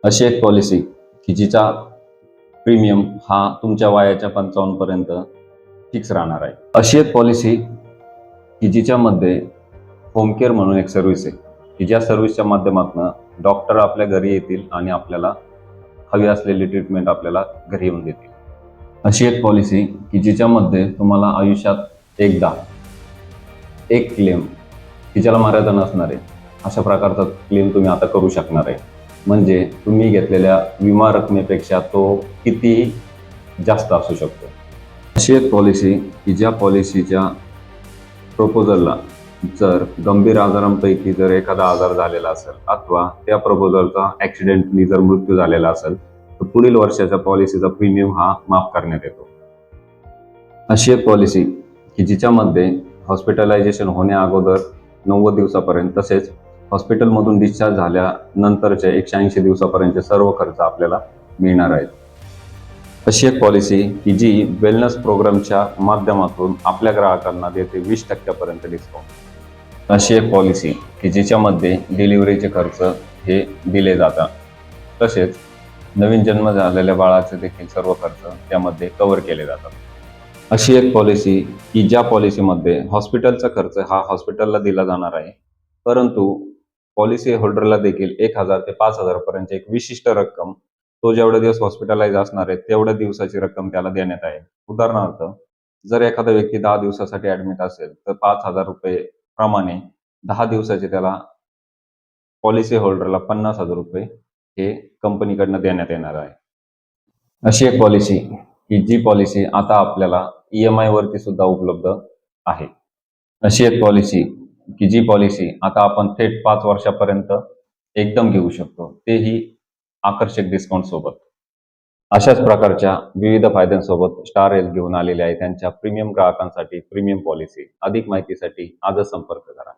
अशी एक पॉलिसी की जिचा प्रीमियम हा तुमच्या वयाच्या 55 पर्यंत फिक्स राहणार आहे. अशी एक पॉलिसी की जिच्यामध्ये होम केअर म्हणून एक सर्व्हिस आहे की ज्या सर्व्हिसच्या माध्यमातून डॉक्टर आपल्या घरी येतील आणि आपल्याला हवी असलेली ट्रीटमेंट आपल्याला घरी येऊन देतील. अशी एक पॉलिसी की जिच्यामध्ये तुम्हाला आयुष्यात एकदा एक क्लेम की ज्याला मर्यादा नसणार आहे अशा प्रकारचा क्लेम तुम्ही आता करू शकणार आहे. म्हणजे तुम्ही घेतलेल्या विमा रकमेपेक्षा तो कितीही जास्त असू शकतो. अशी एक पॉलिसी की ज्या पॉलिसीच्या प्रपोजलला जर गंभीर आजारांपैकी जर एखादा आजार झालेला असेल अथवा त्या प्रपोजलचा ऍक्सिडेंटली जर मृत्यू झालेला असेल तर पुढील वर्षाच्या पॉलिसीचा प्रीमियम हा माफ करण्यात येतो. अशी एक पॉलिसी की जिच्यामध्ये हॉस्पिटलायझेशन होण्या अगोदर 90 दिवसापर्यंत तसेच हॉस्पिटलमधून डिस्चार्ज झाल्यानंतरचे 180 दिवसापर्यंतचे सर्व खर्च आपल्याला मिळणार आहेत. अशी एक पॉलिसी की जी वेलनेस प्रोग्रामच्या माध्यमातून आपल्या ग्राहकांना देते 20% पर्यंत डिस्काउंट. अशी एक पॉलिसी की जिच्यामध्ये डिलिव्हरीचे खर्च हे दिले जातात तसेच नवीन जन्म झालेल्या बाळाचे देखील सर्व खर्च त्यामध्ये कव्हर केले जातात. अशी एक पॉलिसी की ज्या पॉलिसीमध्ये हॉस्पिटलचा खर्च हा हॉस्पिटलला दिला जाणार आहे परंतु पॉलिसी होल्डरला देखील 1000 ते 5000 पर्यंत एक विशिष्ट रक्कम तो जेवढे दिवस हॉस्पिटलाइज असणार आहे तेवढ्या दिवसाची रक्कम त्याला देण्यात आहे. उदाहरणार्थ जर एखादा व्यक्ती 10 दिवसासाठी ऍडमिट असेल तर 5000 रुपये प्रमाणे 10 दिवसाचे त्याला पॉलिसी होल्डरला 50,000 रुपये हे कंपनीकडनं देण्यात येणार आहे. अशी एक पॉलिसी की जी पॉलिसी आता आपल्याला EMI वरती सुद्धा उपलब्ध आहे. अशी एक पॉलिसी की जी पॉलिसी आता आपण थेट 5 वर्षापर्यंत एकदम घेऊ शकतो, तेही आकर्षक डिस्काउंट सोबत. अशाच प्रकारच्या विविध फायद्यांसोबत स्टार हेल्थ घेऊन आलेले आहे त्यांच्या प्रीमियम ग्राहकांसाठी प्रीमियम पॉलिसी. अधिक माहितीसाठी आजच संपर्क करा.